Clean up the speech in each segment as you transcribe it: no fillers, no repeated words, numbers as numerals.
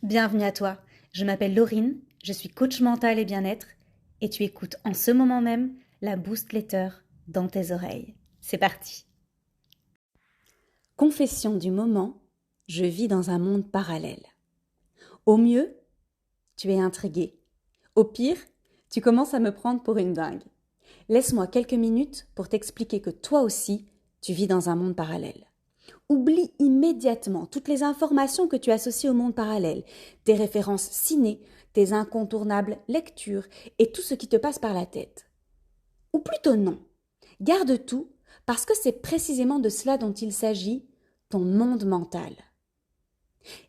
Bienvenue à toi, je m'appelle Laurine, je suis coach mental et bien-être et tu écoutes en ce moment même la Boost Letter dans tes oreilles. C'est parti. Confession du moment, je vis dans un monde parallèle. Au mieux, tu es intrigué. Au pire, tu commences à me prendre pour une dingue. Laisse-moi quelques minutes pour t'expliquer que toi aussi, tu vis dans un monde parallèle. Oublie immédiatement toutes les informations que tu associes au monde parallèle, tes références ciné, tes incontournables lectures et tout ce qui te passe par la tête. Ou plutôt non, garde tout parce que c'est précisément de cela dont il s'agit, ton monde mental.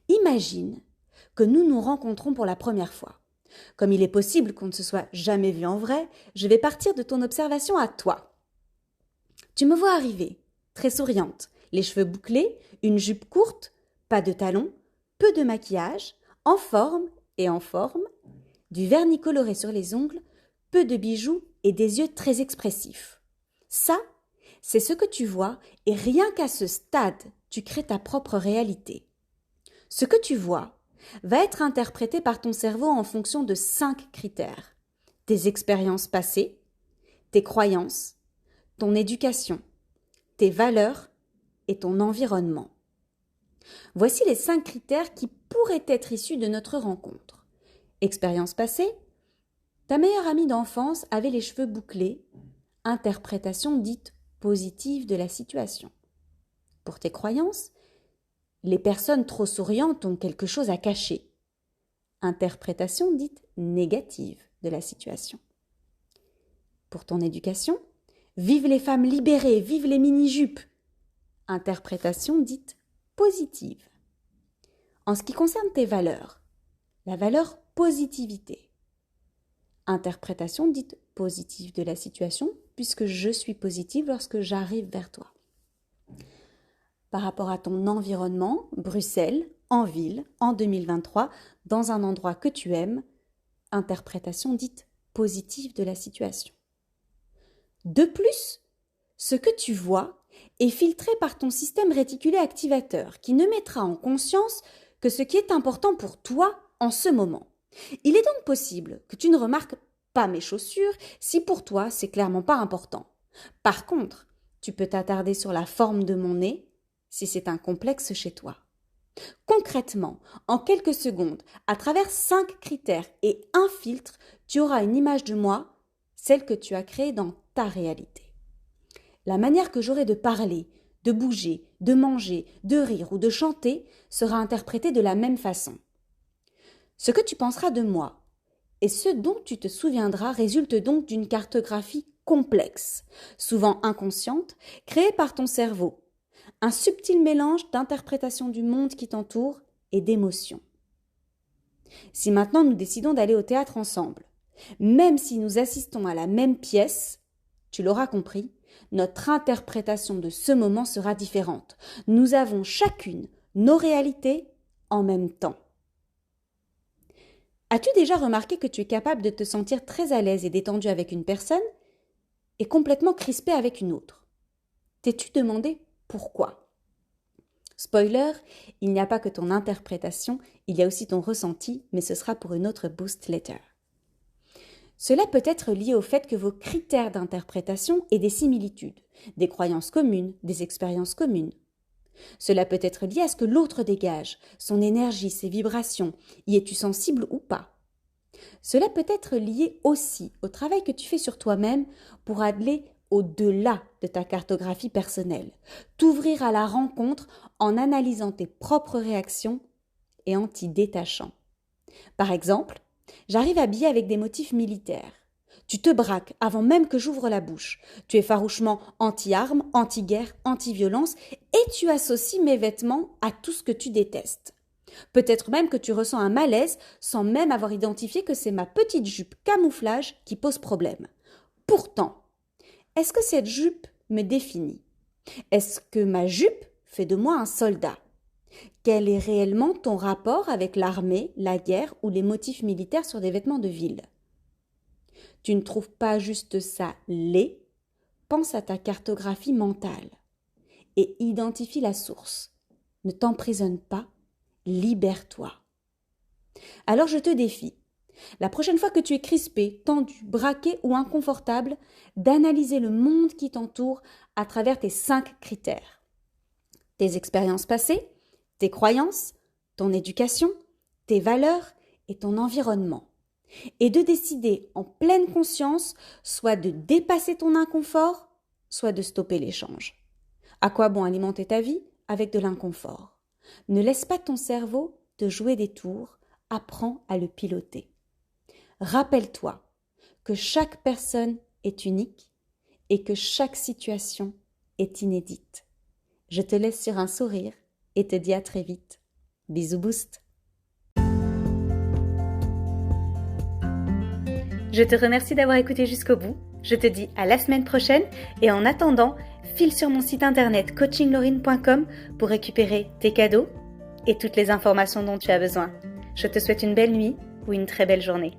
Imagine que nous nous rencontrons pour la première fois. Comme il est possible qu'on ne se soit jamais vu en vrai, je vais partir de ton observation à toi. Tu me vois arriver, très souriante, les cheveux bouclés, une jupe courte, pas de talons, peu de maquillage, en forme, du vernis coloré sur les ongles, peu de bijoux et des yeux très expressifs. Ça, c'est ce que tu vois et rien qu'à ce stade, tu crées ta propre réalité. Ce que tu vois va être interprété par ton cerveau en fonction de 5 critères. Tes expériences passées, tes croyances, ton éducation, tes valeurs et ton environnement. Voici les 5 critères qui pourraient être issus de notre rencontre. Expérience passée, ta meilleure amie d'enfance avait les cheveux bouclés, interprétation dite positive de la situation. Pour tes croyances, les personnes trop souriantes ont quelque chose à cacher, interprétation dite négative de la situation. Pour ton éducation, vive les femmes libérées, vive les mini-jupes, interprétation dite positive. En ce qui concerne tes valeurs, la valeur positivité. Interprétation dite positive de la situation, puisque je suis positive lorsque j'arrive vers toi. Par rapport à ton environnement, Bruxelles, en ville, en 2023, dans un endroit que tu aimes, interprétation dite positive de la situation. De plus, ce que tu vois est filtré par ton système réticulé activateur qui ne mettra en conscience que ce qui est important pour toi en ce moment. Il est donc possible que tu ne remarques pas mes chaussures si pour toi c'est clairement pas important. Par contre, tu peux t'attarder sur la forme de mon nez si c'est un complexe chez toi. Concrètement, en quelques secondes, à travers 5 critères et un filtre, tu auras une image de moi, celle que tu as créée dans ta réalité. La manière que j'aurai de parler, de bouger, de manger, de rire ou de chanter sera interprétée de la même façon. Ce que tu penseras de moi et ce dont tu te souviendras résulte donc d'une cartographie complexe, souvent inconsciente, créée par ton cerveau, un subtil mélange d'interprétation du monde qui t'entoure et d'émotions. Si maintenant nous décidons d'aller au théâtre ensemble, même si nous assistons à la même pièce, tu l'auras compris, notre interprétation de ce moment sera différente. Nous avons chacune nos réalités en même temps. As-tu déjà remarqué que tu es capable de te sentir très à l'aise et détendu avec une personne et complètement crispé avec une autre? T'es-tu demandé pourquoi? Spoiler, il n'y a pas que ton interprétation, il y a aussi ton ressenti, mais ce sera pour une autre boost letter. Cela peut être lié au fait que vos critères d'interprétation aient des similitudes, des croyances communes, des expériences communes. Cela peut être lié à ce que l'autre dégage, son énergie, ses vibrations, y es-tu sensible ou pas? Cela peut être lié aussi au travail que tu fais sur toi-même pour aller au-delà de ta cartographie personnelle, t'ouvrir à la rencontre en analysant tes propres réactions et en t'y détachant. Par exemple, j'arrive habillée avec des motifs militaires. Tu te braques avant même que j'ouvre la bouche. Tu es farouchement anti-armes, anti-guerre, anti-violence et tu associes mes vêtements à tout ce que tu détestes. Peut-être même que tu ressens un malaise sans même avoir identifié que c'est ma petite jupe camouflage qui pose problème. Pourtant, est-ce que cette jupe me définit? Est-ce que ma jupe fait de moi un soldat? Quel est réellement ton rapport avec l'armée, la guerre ou les motifs militaires sur des vêtements de ville? Tu ne trouves pas juste ça laid? Pense à ta cartographie mentale et identifie la source. Ne t'emprisonne pas, libère-toi. Alors je te défie, la prochaine fois que tu es crispé, tendu, braqué ou inconfortable, d'analyser le monde qui t'entoure à travers tes 5 critères. Tes expériences passées, tes croyances, ton éducation, tes valeurs et ton environnement. Et de décider en pleine conscience soit de dépasser ton inconfort, soit de stopper l'échange. À quoi bon alimenter ta vie avec de l'inconfort? Ne laisse pas ton cerveau te jouer des tours, apprends à le piloter. Rappelle-toi que chaque personne est unique et que chaque situation est inédite. Je te laisse sur un sourire et te dis à très vite. Bisous Boost. Je te remercie d'avoir écouté jusqu'au bout. Je te dis à la semaine prochaine et en attendant, file sur mon site internet coachinglorine.com pour récupérer tes cadeaux et toutes les informations dont tu as besoin. Je te souhaite une belle nuit ou une très belle journée.